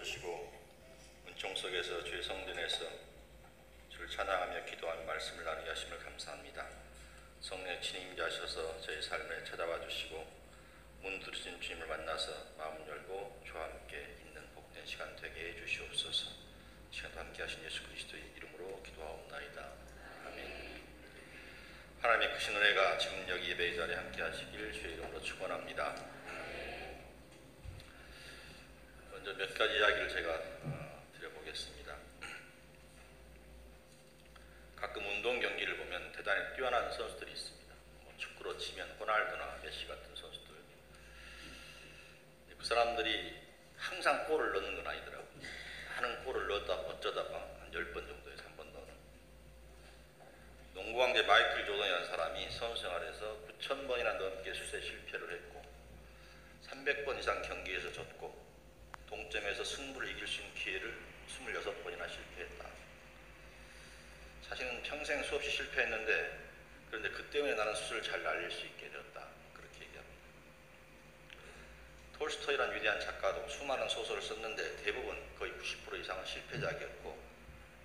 주시고 은총 속에서 주의 성전에서 주를 찬양하며 기도하며 말씀을 나누게 하심을 감사합니다. 성령의 친히 임재하셔서 저희 삶에 찾아와 주시고 문 두드리신 주님을 만나서 마음 열고 주와 함께 있는 복된 시간 되게 해 주시옵소서. 시간도 함께 하신 예수 그리스도의 이름으로 기도하옵나이다. 아멘. 하나님의 크신 은혜가 지금 여기 예배 자리에 함께 하시길 주의 이름으로 축원합니다. 먼저 몇 가지 이야기를 제가 드려보겠습니다. 가끔 운동 경기를 보면 대단히 뛰어난 선수들이 있습니다. 축구로 치면 호날두나 메시 같은 선수들. 그 사람들이 항상 골을 넣는 건 아니더라고요. 하는 골을 넣었다 어쩌다가 한 10번 정도에서 한 번 넣는. 농구 황제 마이클 조던이라는 사람이 선수 생활에서 9,000번이나 넘게 슛에 실패를 했고 300번 이상 경기에서 졌고 동점에서 승부를 이길 수 있는 기회를 26번이나 실패했다. 사실은 평생 수없이 실패했는데 그런데 그 때문에 나는 슛을 잘 날릴 수 있게 되었다. 그렇게 얘기합니다. 톨스토이라는 위대한 작가도 수많은 소설을 썼는데 대부분 거의 90% 이상은 실패작이었고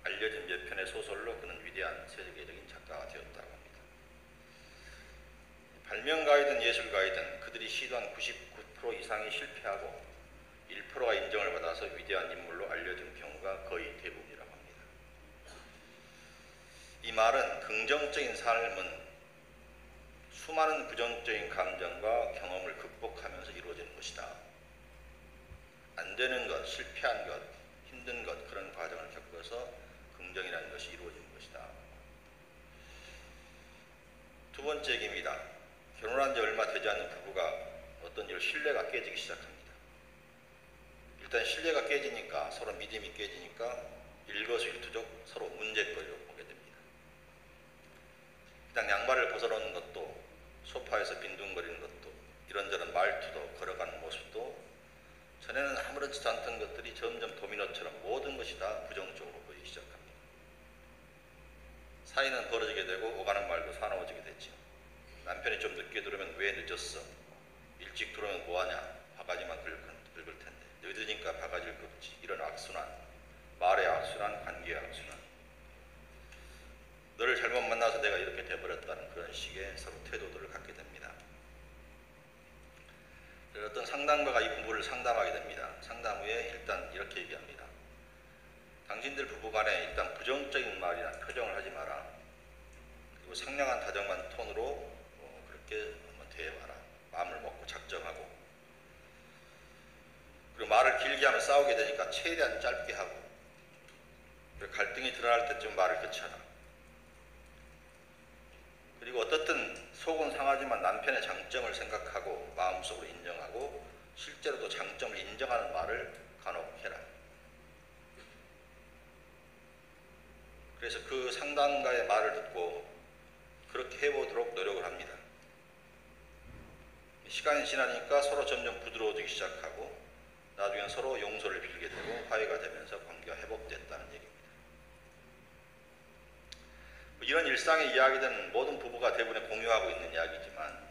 알려진 몇 편의 소설로 그는 위대한 세계적인 작가가 되었다고 합니다. 발명가이든 예술가이든 그들이 시도한 99% 이상이 실패하고 1%가 인정을 받아서 위대한 인물로 알려진 경우가 거의 대부분이라고 합니다. 이 말은 긍정적인 삶은 수많은 부정적인 감정과 경험을 극복하면서 이루어지는 것이다. 안 되는 것, 실패한 것, 힘든 것, 그런 과정을 겪어서 긍정이라는 것이 이루어지는 것이다. 두 번째 얘기입니다. 결혼한 지 얼마 되지 않는 부부가 어떤 일로 신뢰가 깨지기 시작합니다. 일단 신뢰가 깨지니까 서로 믿음이 깨지니까 일거수일투족 서로 문제거리로 보게 됩니다. 그냥 양말을 벗어놓는 것도 소파에서 빈둥거리는 것도 이런저런 말투도 걸어가는 모습도 전에는 아무렇지도 않던 것들이 점점 도미노처럼 모든 것이 다 부정적으로 보이기 시작합니다. 사이는 벌어지게 되고 오가는 말도 사나워지게 되죠. 남편이 좀 늦게 들어오면 왜 늦었어? 일찍 들어오면 뭐하냐? 바가지만 긁을 텐데 늦으니까 바가지를 긁지. 이런 악순환, 말의 악순환, 관계의 악순환. 너를 잘못 만나서 내가 이렇게 돼버렸다는 그런 식의 서로 태도들을 갖게 됩니다. 어떤 상담가가 이 부부를 상담하게 됩니다. 상담 후에 일단 이렇게 얘기합니다. 당신들 부부간에 일단 부정적인 말이나 표정을 하지 마라. 그리고 상냥한 다정한 톤으로 그렇게 한번 대해봐라. 마음을 먹고 작정하고. 그리고 말을 길게 하면 싸우게 되니까 최대한 짧게 하고. 그리고 갈등이 드러날 때쯤 말을 그쳐라. 그리고 어떻든 속은 상하지만 남편의 장점을 생각하고 마음속으로 인정하고 실제로도 장점을 인정하는 말을 간혹 해라. 그래서 그 상담가의 말을 듣고 그렇게 해보도록 노력을 합니다. 시간이 지나니까 서로 점점 부드러워지기 시작하고 나중엔 서로 용서를 빌게 되고 화해가 되면서 관계가 회복됐다는 얘기입니다. 이런 일상의 이야기들은 모든 부부가 대부분 공유하고 있는 이야기지만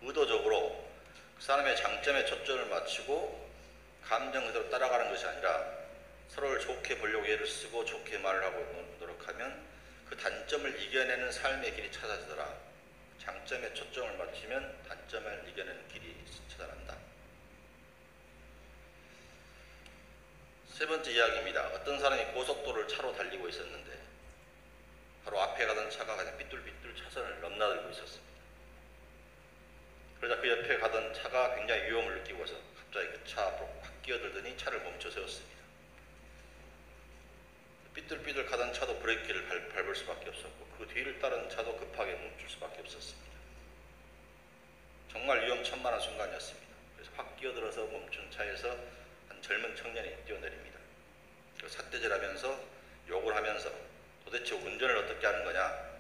의도적으로 그 사람의 장점에 초점을 맞추고 감정 그대로 따라가는 것이 아니라 서로를 좋게 보려고 애를 쓰고 좋게 말을 하고 노력하면 그 단점을 이겨내는 삶의 길이 찾아지더라. 장점에 초점을 맞추면 단점을 이겨내는 길이 찾아난다. 세 번째 이야기입니다. 어떤 사람이 고속도로를 차로 달리고 있었는데 바로 앞에 가던 차가 그냥 삐뚤삐뚤 차선을 넘나들고 있었습니다. 그러자 그 옆에 가던 차가 굉장히 위험을 느끼고서 갑자기 그 차 앞으로 확 끼어들더니 차를 멈춰 세웠습니다. 삐뚤삐뚤 가던 차도 브레이크를 밟을 수밖에 없었고 그 뒤를 따른 차도 급하게 멈출 수밖에 없었습니다. 정말 위험천만한 순간이었습니다. 그래서 확 끼어들어서 멈춘 차에서 한 젊은 청년이 뛰어내립니다. 삿대질하면서 욕을 하면서 도대체 운전을 어떻게 하는 거냐?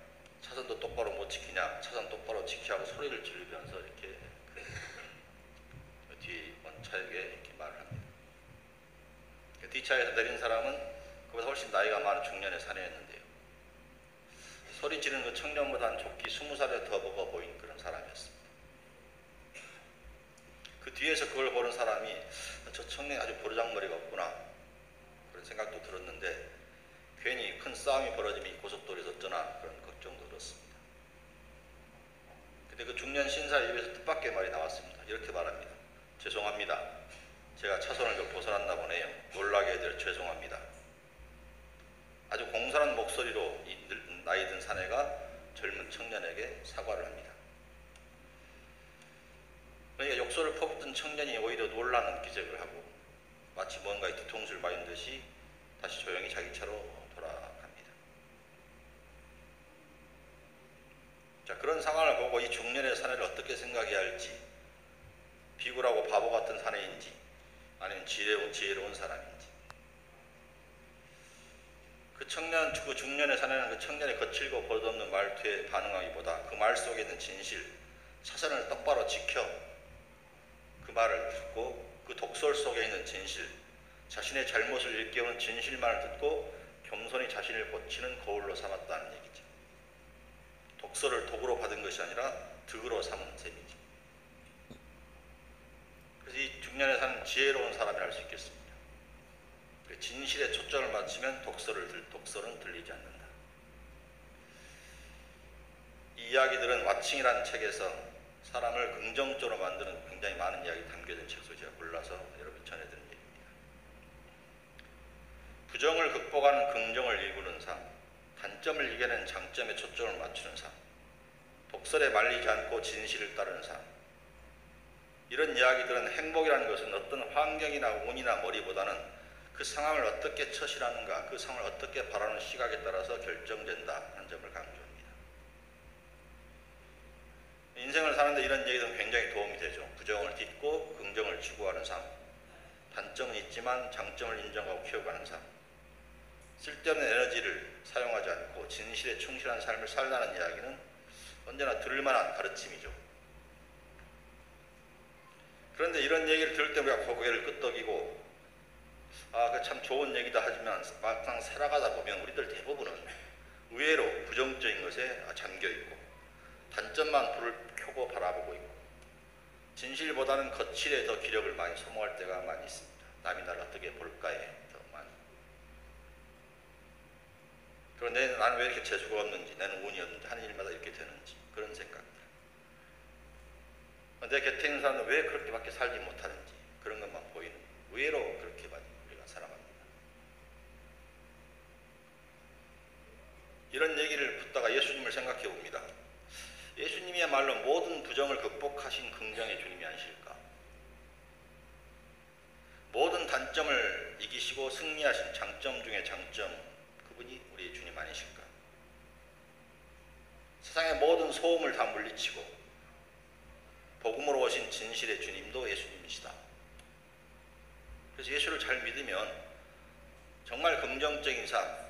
차선도 똑바로 못 지키냐? 차선 똑바로 지키라고 소리를 지르면서 이렇게 뒤 차에게 이렇게 말을 합니다. 뒷차에서 내린 사람은 그보다 훨씬 나이가 많은 중년의 사내였는데요. 소리 지르는 그 청년보다는 좋기 20살에 더 먹어 보인 그런 사람이었습니다. 그 뒤에서 그걸 보는 사람이 저 청년이 아주 버르장머리가 없구나. 그런 생각도 들었는데 괜히 큰 싸움이 벌어지면 이 고속도로에서 어쩌나 그런 걱정도 들었습니다. 근데 그 중년 신사의 입에서 뜻밖의 말이 나왔습니다. 이렇게 말합니다. 죄송합니다. 제가 차선을 좀 벗어났나 보네요. 놀라게 해드려 죄송합니다. 아주 공손한 목소리로 이 나이 든 사내가 젊은 청년에게 사과를 합니다. 그러니까 욕설을 퍼붓던 청년이 오히려 놀라는 기색을 하고 마치 뭔가에 뒤통수를 맞은 듯이 다시 조용히 자기 차로 돌아갑니다. 자, 그런 상황을 보고 이 중년의 사내를 어떻게 생각해야 할지, 비굴하고 바보 같은 사내인지 아니면 지혜로운 사람인지. 그 중년의 사내는 그 청년의 거칠고 버릇없는 말투에 반응하기보다 그 말 속에 있는 진실, 차선을 똑바로 지켜 그 말을 듣고 그 독설 속에 있는 진실, 자신의 잘못을 일깨우는 진실만을 듣고 겸손히 자신을 고치는 거울로 삼았다는 얘기죠. 독설을 도구로 받은 것이 아니라 득으로 삼은 셈이죠. 그래서 이 중년에 사는 지혜로운 사람이라 할 수 있겠습니다. 진실에 초점을 맞추면 독설은 들리지 않는다. 이 이야기들은 왓칭이라는 책에서 사람을 긍정적으로 만드는 굉장히 많은 이야기 담겨진 책으로 제가 골라서 여러분 전해드린 얘기입니다. 부정을 극복하는 긍정을 일구는 삶, 단점을 이겨낸 장점에 초점을 맞추는 삶, 독설에 말리지 않고 진실을 따르는 삶. 이런 이야기들은 행복이라는 것은 어떤 환경이나 운이나 머리보다는 그 상황을 어떻게 처신하는가, 그 상황을 어떻게 바라는 시각에 따라서 결정된다 하는 점을 강조합니다. 인생을 사는데 이런 얘기들은 굉장히 도움이 되죠. 부정을 딛고 긍정을 추구하는 삶, 단점은 있지만 장점을 인정하고 키워가는 삶, 쓸데없는 에너지를 사용하지 않고 진실에 충실한 삶을 살라는 이야기는 언제나 들을만한 가르침이죠. 그런데 이런 얘기를 들을 때 우리가 고개를 끄덕이고 그 참 좋은 얘기다 하지만 막상 살아가다 보면 우리들 대부분은 의외로 부정적인 것에 잠겨있고 단점만 불을 켜고 바라보고 있고 진실보다는 거칠에 더 기력을 많이 소모할 때가 많이 있습니다. 남이 나를 어떻게 볼까에 더 많이. 그런데 나는 왜 이렇게 재수가 없는지, 나는 운이 없는지, 하는 일마다 이렇게 되는지 그런 생각들. 내 곁에 있는 사람은 왜 그렇게밖에 살지 못하는지 그런 것만 보이는, 의외로 그렇게 많이 우리가 살아갑니다. 이런 얘기를 듣다가 예수님을 생각해 봅니다. 예수님이야말로 모든 부정을 극복하신 긍정의 주님이 아니실까? 모든 단점을 이기시고 승리하신 장점 중에 장점, 그분이 우리의 주님 아니실까? 세상의 모든 소음을 다 물리치고 복음으로 오신 진실의 주님도 예수님이시다. 그래서 예수를 잘 믿으면 정말 긍정적인 삶,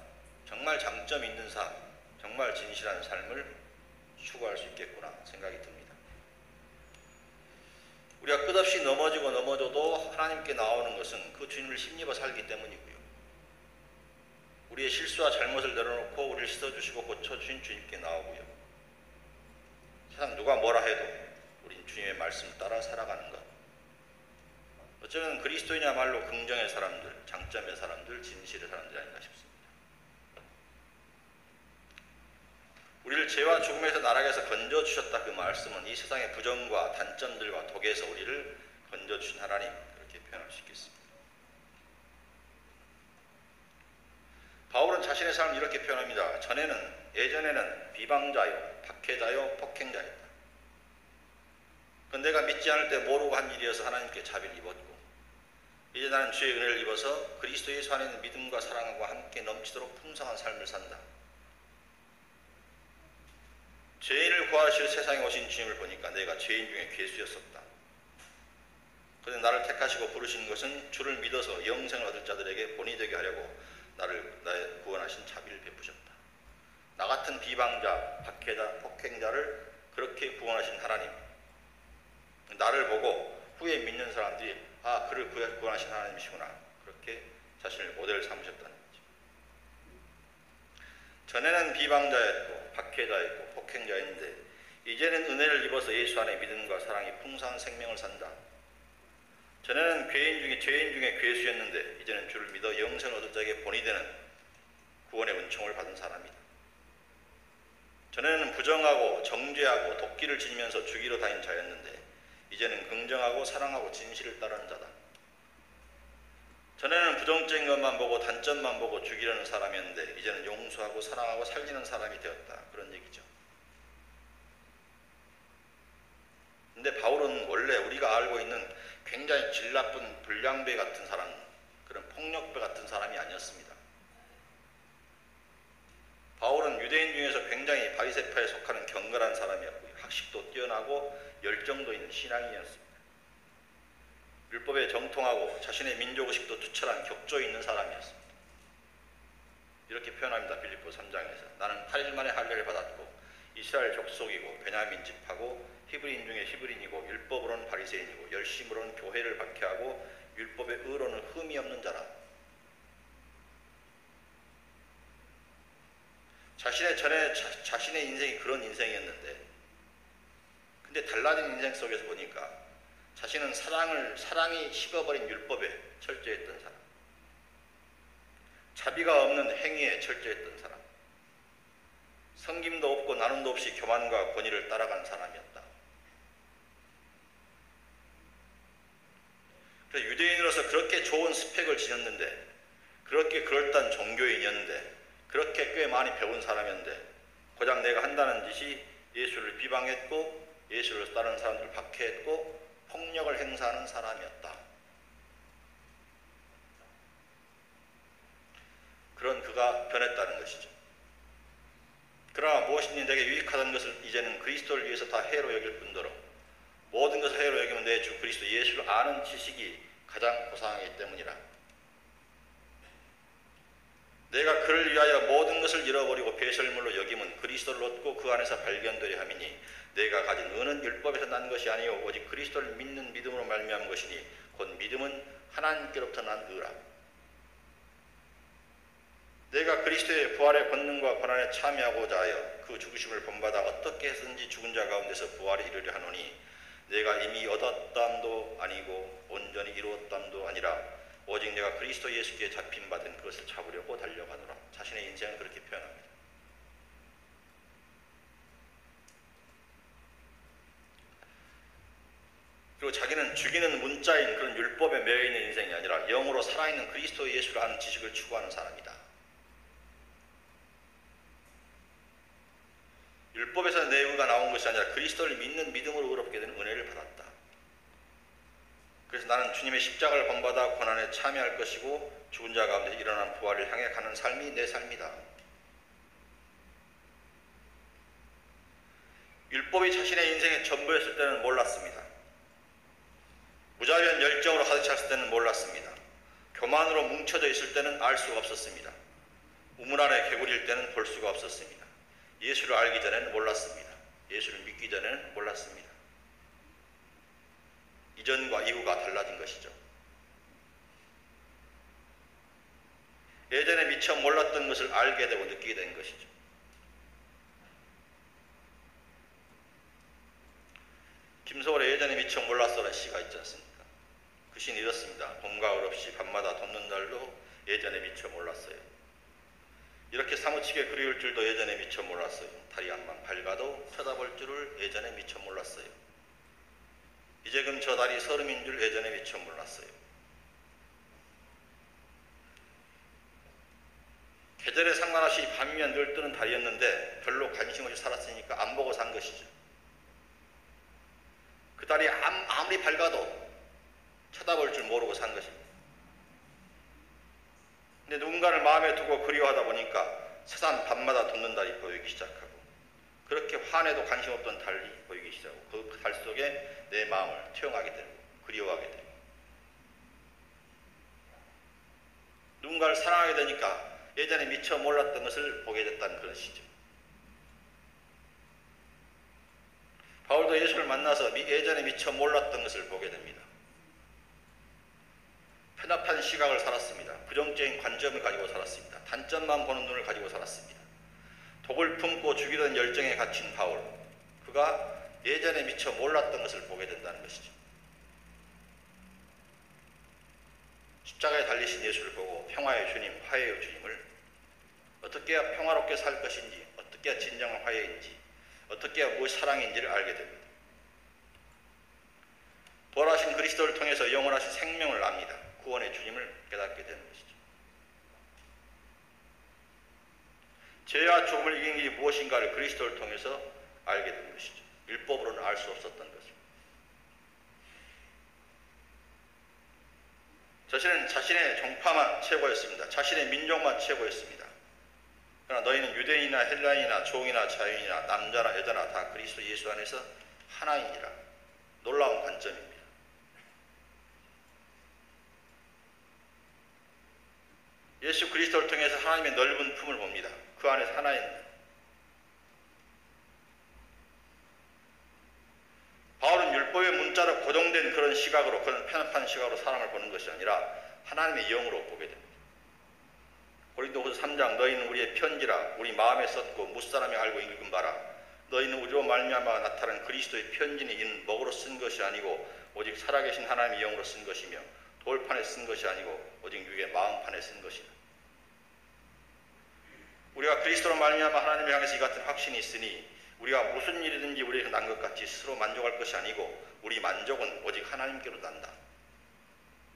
정말 장점 있는 삶, 정말 진실한 삶을 추구할 수 있겠구나 생각이 듭니다. 우리가 끝없이 넘어져도 하나님께 나오는 것은 그 주님을 힘입어 살기 때문이고요. 우리의 실수와 잘못을 내려놓고 우리를 씻어주시고 고쳐주신 주님께 나오고요. 세상 누가 뭐라 해도 우린 주님의 말씀을 따라 살아가는 것. 어쩌면 그리스도인이야말로 긍정의 사람들, 장점의 사람들, 진실의 사람들이 아닌가 싶습니다. 우리를 죄와 죽음에서 나락에서 건져주셨다 그 말씀은 이 세상의 부정과 단점들과 독에서 우리를 건져주신 하나님, 그렇게 표현할 수 있겠습니다. 바울은 자신의 삶을 이렇게 표현합니다. 예전에는 비방자요, 박해자요, 폭행자였다. 그건 내가 믿지 않을 때 모르고 한 일이어서 하나님께 자비를 입었고 이제 나는 주의 은혜를 입어서 그리스도 예수 안에 있는 믿음과 사랑과 함께 넘치도록 풍성한 삶을 산다. 죄인을 구하실 세상에 오신 주님을 보니까 내가 죄인 중에 괴수였었다. 그런데 나를 택하시고 부르신 것은 주를 믿어서 영생을 얻을 자들에게 본이 되게 하려고 나의 구원하신 자비를 베푸셨다. 나 같은 비방자, 박해자, 폭행자를 그렇게 구원하신 하나님, 나를 보고 후에 믿는 사람들이 그를 구원하신 하나님이시구나, 그렇게 자신을 모델을 삼으셨다는 거죠. 전에는 비방자였고 박해자였고 폭행자였는데 이제는 은혜를 입어서 예수 안에 믿음과 사랑이 풍성한 생명을 산다. 전에는 죄인 중에 괴수였는데 이제는 주를 믿어 영생을 얻을 자에게 본이 되는 구원의 은총을 받은 사람이다. 전에는 부정하고 정죄하고 도끼를 지니면서 죽이러 다닌 자였는데 이제는 긍정하고 사랑하고 진실을 따르는 자다. 전에는 부정적인 것만 보고 단점만 보고 죽이려는 사람이었는데 이제는 용서하고 사랑하고 살리는 사람이 되었다. 그런 얘기죠. 근데 바울은 원래 우리가 알고 있는 굉장히 질 나쁜 불량배 같은 사람, 그런 폭력배 같은 사람이 아니었습니다. 바울은 유대인 중에서 굉장히 바리새파에 속하는 경건한 사람이었고요. 학식도 뛰어나고 열정도 있는 신앙인이었습니다. 율법에 정통하고 자신의 민족의식도 투철한 격조 있는 사람이었습니다. 이렇게 표현합니다. 빌립보 3장에서. 나는 8일 만에 할례를 받았고 이스라엘 족속이고 베냐민 집하고 히브리인 중에 히브리인이고 율법으로는 바리새인이고 열심으로는 교회를 박해하고 율법의 의로는 흠이 없는 자라. 자신의 인생이 그런 인생이었는데 근데 달라진 인생 속에서 보니까 자신은 사랑이 식어버린 율법에 철저했던 사람, 자비가 없는 행위에 철저했던 사람, 섬김도 없고 나눔도 없이 교만과 권위를 따라간 사람이었다. 그래서 유대인으로서 그렇게 좋은 스펙을 지녔는데, 그렇게 그럴듯한 종교인이었는데, 그렇게 꽤 많이 배운 사람이었는데 고작 내가 한다는 짓이 예수를 비방했고 예수를 따르는 사람들을 박해했고 폭력을 행사하는 사람이었다. 그런 그가 변했다는 것이죠. 그러나 무엇이든지 내게 유익하던 것을 이제는 그리스도를 위해서 다 해로 여길 뿐더러 모든 것을 해로 여기면 내 주 그리스도 예수를 아는 지식이 가장 고상하기 때문이라. 내가 그를 위하여 모든 것을 잃어버리고 배설물로 여김은 그리스도를 얻고 그 안에서 발견되려 함이니 내가 가진 의는 율법에서 난 것이 아니요 오직 그리스도를 믿는 믿음으로 말미암은 것이니 곧 믿음은 하나님께로부터 난 의라. 내가 그리스도의 부활의 권능과 권한에 참여하고자 하여 그 죽으심을 본받아 어떻게 해서든지 죽은 자 가운데서 부활에 이르려 하노니 내가 이미 얻었담도 아니고 온전히 이루었담도 아니라 오직 내가 그리스도 예수께 잡힌 바된 그것을 잡으려고 달려가노라. 자신의 인생을 그렇게 표현합니다. 그리고 자기는 죽이는 문자인 그런 율법에 매여있는 인생이 아니라 영으로 살아있는 그리스도 예수를 아는 지식을 추구하는 사람이다. 율법에서 내 의가 나온 것이 아니라 그리스도를 믿는 믿음으로 의롭게 되는 은혜를 받았다. 그래서 나는 주님의 십자가를 본받아 고난에 참여할 것이고 죽은 자 가운데 일어난 부활을 향해 가는 삶이 내 삶이다. 율법이 자신의 인생의 전부였을 때는 몰랐습니다. 무자비한 열정으로 가득 찼을 때는 몰랐습니다. 교만으로 뭉쳐져 있을 때는 알 수가 없었습니다. 우물 안에 개구리일 때는 볼 수가 없었습니다. 예수를 알기 전에는 몰랐습니다. 예수를 믿기 전에는 몰랐습니다. 이전과 이후가 달라진 것이죠. 예전에 미처 몰랐던 것을 알게 되고 느끼게 된 것이죠. 김소월의 예전에 미처 몰랐어라는 시가 있지 않습니까? 그 시는 이렇습니다. 봄과 울 없이 밤마다 돋는 달도 예전에 미처 몰랐어요. 이렇게 사무치게 그리울 줄도 예전에 미처 몰랐어요. 달이 한방 밝아도 쳐다볼 줄을 예전에 미처 몰랐어요. 이제금 저 달이 서름인 줄 예전에 미처 몰랐어요. 계절에 상관없이 밤이면 늘 뜨는 달이었는데 별로 관심 없이 살았으니까 안 보고 산 것이죠. 그 달이 아무리 밝아도 쳐다볼 줄 모르고 산 것입니다. 근데 누군가를 마음에 두고 그리워하다 보니까 새삼 밤마다 돋는 달이 보이기 시작하고 그렇게 환해도 관심 없던 달이 보이기 시작하고 그 달 속에 내 마음을 투영하게 되고 그리워하게 되고 누군가를 사랑하게 되니까 예전에 미처 몰랐던 것을 보게 됐다는 그런 시죠. 바울도 예수를 만나서 예전에 미처 몰랐던 것을 보게 됩니다. 편협한 시각을 살았습니다. 부정적인 관점을 가지고 살았습니다. 단점만 보는 눈을 가지고 살았습니다. 독을 품고 죽이던 열정에 갇힌 바울, 그가 예전에 미처 몰랐던 것을 보게 된다는 것이죠. 십자가에 달리신 예수를 보고 평화의 주님, 화해의 주님을 어떻게 해야 평화롭게 살 것인지, 어떻게 해야 진정한 화해인지, 어떻게 해야 무엇이 사랑인지를 알게 됩니다. 부활하신 그리스도를 통해서 영원하신 생명을 압니다. 구원의 주님을 깨닫게 되는 것이죠. 죄와 죽음을 이긴 길이 무엇인가를 그리스도를 통해서 알게 되는 것이죠. 율법으로는 알 수 없었던 것입니다. 자신은 자신의 종파만 최고였습니다. 자신의 민족만 최고였습니다. 그러나 너희는 유대인이나 헬라인이나 종이나 자유인이나 남자나 여자나 다 그리스도 예수 안에서 하나이니라. 놀라운 관점입니다. 예수 그리스도를 통해서 하나님의 넓은 품을 봅니다. 그 안에서 하나입니다. 바울은 율법의 문자로 고정된 그런 시각으로, 그런 편협한 시각으로 사람을 보는 것이 아니라 하나님의 영으로 보게 됩니다. 고린도후서 3장 너희는 우리의 편지라 우리 마음에 썼고 무사람이 알고 읽은 바라 너희는 우리로 말미암아 나타난 그리스도의 편지니 이는 먹으로 쓴 것이 아니고 오직 살아계신 하나님의 영으로 쓴 것이며 돌판에 쓴 것이 아니고 오직 육의 마음판에 쓴 것이다. 우리가 그리스도로 말미암아 하나님을 향해서 이 같은 확신이 있으니 우리가 무슨 일이든지 우리에게 난 것 같이 스스로 만족할 것이 아니고 우리 만족은 오직 하나님께로 난다.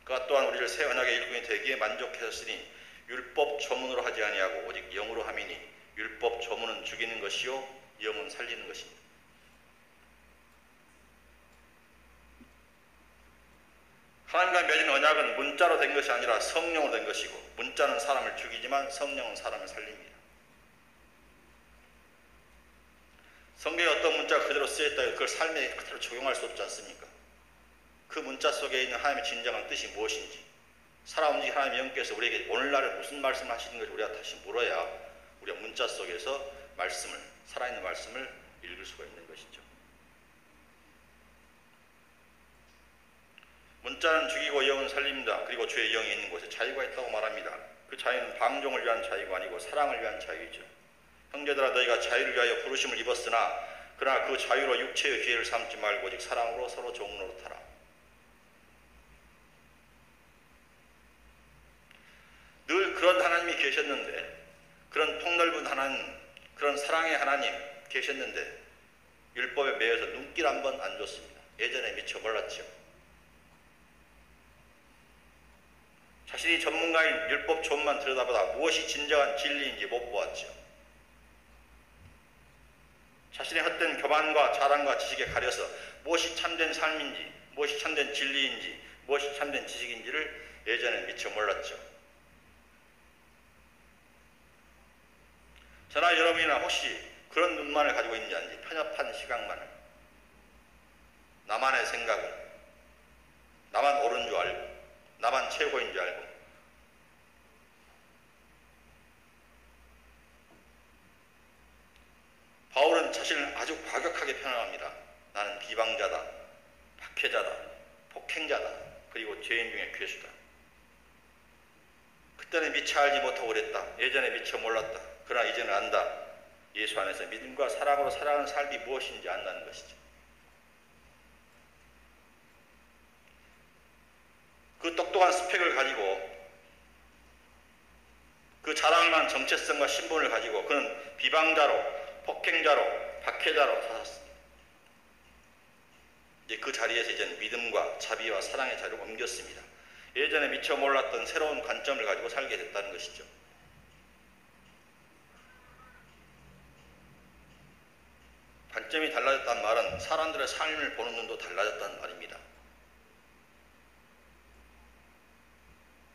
그가 또한 우리를 새 언약의 일꾼이 되기에 만족하셨으니 율법 조문으로 하지 아니하고 오직 영으로 함이니 율법 조문은 죽이는 것이요 영은 살리는 것입니다. 하나님과 맺은 언약은 문자로 된 것이 아니라 성령으로 된 것이고 문자는 사람을 죽이지만 성령은 사람을 살립니다. 성경에 어떤 문자가 그대로 쓰여있다 해도 그걸 삶에 그대로 적용할 수 없지 않습니까? 그 문자 속에 있는 하나님의 진정한 뜻이 무엇인지 살아온 하나님의 영께서 우리에게 오늘날에 무슨 말씀을 하시는 것을 우리가 다시 물어야 우리가 문자 속에서 말씀을, 살아있는 말씀을 읽을 수가 있는 것이죠. 문자는 죽이고 영은 살립니다. 그리고 주의 영이 있는 곳에 자유가 있다고 말합니다. 그 자유는 방종을 위한 자유가 아니고 사랑을 위한 자유이죠. 형제들아 너희가 자유를 위하여 부르심을 입었으나 그러나 그 자유로 육체의 기회를 삼지 말고 오직 사랑으로 서로 종로로 타라. 늘 그런 하나님이 계셨는데 그런 폭넓은 하나님, 그런 사랑의 하나님 계셨는데 율법에 매여서 눈길 한 번 안 줬습니다. 예전에 미처 몰랐죠. 자신이 전문가인 율법 조문만 들여다보다 무엇이 진정한 진리인지 못 보았죠. 자신의 헛된 교만과 자랑과 지식에 가려서 무엇이 참된 삶인지, 무엇이 참된 진리인지, 무엇이 참된 지식인지를 예전에 미처 몰랐죠. 저나 여러분이나 혹시 그런 눈만을 가지고 있는지 아닌지 편협한 시각만을 나만의 생각은 나만 옳은 줄 알고 나만 최고인 줄 알고 바울은 자신을 아주 과격하게 표현합니다. 나는 비방자다, 박해자다, 폭행자다, 그리고 죄인 중에 괴수다. 그때는 미처 알지 못하고 그랬다. 예전에 미처 몰랐다. 그러나 이제는 안다. 예수 안에서 믿음과 사랑으로 살아가는 삶이 무엇인지 안다는 것이죠. 그 똑똑한 스펙을 가지고 그 자랑을 만한 정체성과 신분을 가지고 그는 비방자로 폭행자로 박해자로 살았습니다. 이제 그 자리에서 이제는 믿음과 자비와 사랑의 자리로 옮겼습니다. 예전에 미처 몰랐던 새로운 관점을 가지고 살게 됐다는 것이죠. 관점이 달라졌다는 말은 사람들의 삶을 보는 눈도 달라졌다는 말입니다.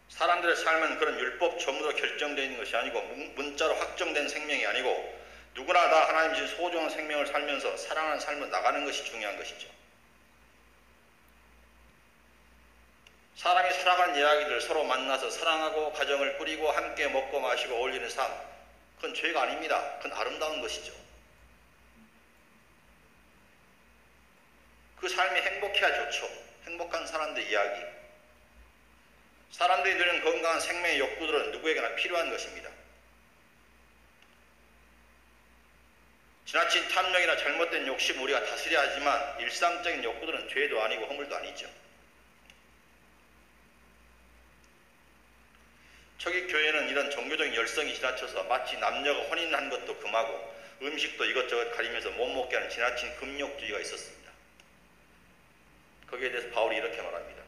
사람들의 삶은 그런 율법 조문으로 결정되어 있는 것이 아니고 문자로 확정된 생명이 아니고 누구나 다 하나님 주신 소중한 생명을 살면서 사랑하는 삶을 나가는 것이 중요한 것이죠. 사람이 살아가는 이야기들 서로 만나서 사랑하고 가정을 꾸리고 함께 먹고 마시고 어울리는 삶, 그건 죄가 아닙니다. 그건 아름다운 것이죠. 그 삶이 행복해야 좋죠. 행복한 사람들 이야기. 사람들이 누리는 건강한 생명의 욕구들은 누구에게나 필요한 것입니다. 지나친 탐욕이나 잘못된 욕심 우리가 다스려야 하지만 일상적인 욕구들은 죄도 아니고 허물도 아니죠. 초기 교회는 이런 종교적인 열성이 지나쳐서 마치 남녀가 혼인한 것도 금하고 음식도 이것저것 가리면서 못 먹게 하는 지나친 금욕주의가 있었습니다. 거기에 대해서 바울이 이렇게 말합니다.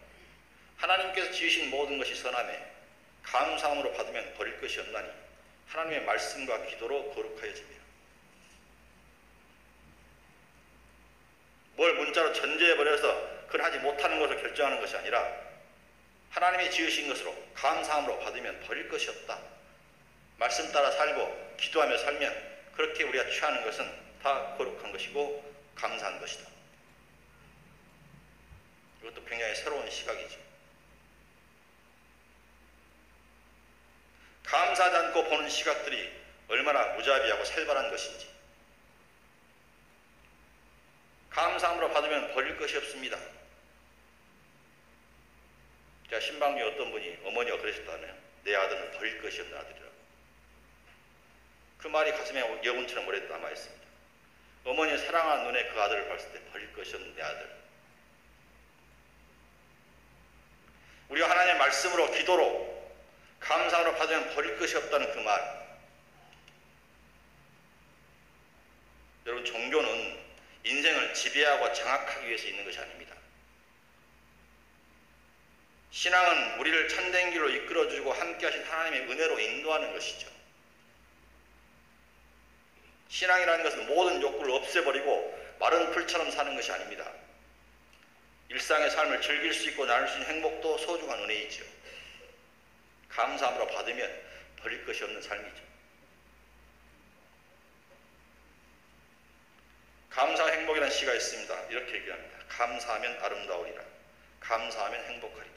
하나님께서 지으신 모든 것이 선하매 감사함으로 받으면 버릴 것이 없나니 하나님의 말씀과 기도로 거룩하여지며. 뭘 문자로 전제해버려서 그걸 하지 못하는 것을 결정하는 것이 아니라 하나님이 지으신 것으로 감사함으로 받으면 버릴 것이 없다. 말씀 따라 살고 기도하며 살면 그렇게 우리가 취하는 것은 다 거룩한 것이고 감사한 것이다. 이것도 굉장히 새로운 시각이죠. 감사하지 않고 보는 시각들이 얼마나 무자비하고 살벌한 것인지. 감사함으로 받으면 버릴 것이 없습니다. 제가 신방주에 어떤 분이 어머니가 그러셨다네요. 내 아들은 버릴 것이 없는 아들이라고. 그 말이 가슴에 여운처럼 오래 남아있습니다. 어머니의 사랑하는 눈에 그 아들을 봤을 때 버릴 것이 없는 내 아들. 우리가 하나님의 말씀으로 기도로 감사함으로 받으면 버릴 것이 없다는 그 말. 여러분, 종교는 인생을 지배하고 장악하기 위해서 있는 것이 아닙니다. 신앙은 우리를 참된 길로 이끌어주고 함께 하신 하나님의 은혜로 인도하는 것이죠. 신앙이라는 것은 모든 욕구를 없애버리고 마른 풀처럼 사는 것이 아닙니다. 일상의 삶을 즐길 수 있고 나눌 수 있는 행복도 소중한 은혜이죠. 감사함으로 받으면 버릴 것이 없는 삶이죠. 감사 행복이라는 시가 있습니다. 이렇게 얘기합니다. 감사하면 아름다우리라. 감사하면 행복하리라.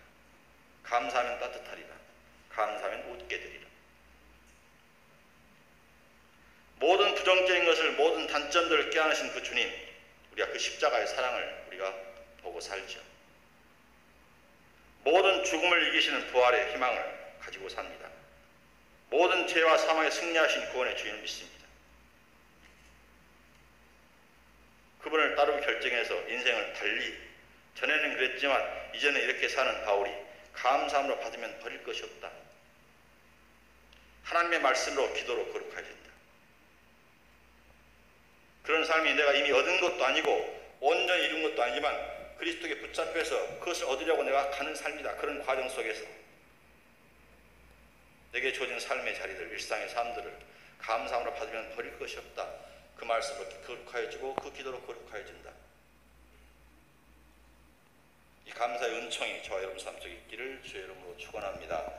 감사하면 따뜻하리라. 감사하면 웃게 되리라. 모든 부정적인 것을, 모든 단점들을 껴안으신 그 주님, 우리가 그 십자가의 사랑을 우리가 보고 살죠. 모든 죽음을 이기시는 부활의 희망을 가지고 삽니다. 모든 죄와 사망에 승리하신 구원의 주님을 믿습니다. 그분을 따르고 결정해서 인생을 달리, 전에는 그랬지만 이제는 이렇게 사는 바울이 감사함으로 받으면 버릴 것이 없다. 하나님의 말씀으로 기도로 거룩해야 된다. 그런 삶이 내가 이미 얻은 것도 아니고 온전히 이룬 것도 아니지만 그리스도께 붙잡혀서 그것을 얻으려고 내가 가는 삶이다. 그런 과정 속에서 내게 주어진 삶의 자리들, 일상의 삶들을 감사함으로 받으면 버릴 것이 없다. 그 말씀으로 거룩하여지고 그 기도로 거룩하여진다. 이 감사의 은총이 저와 여러분 삶 속에 있기를 주의 이름으로 축원합니다.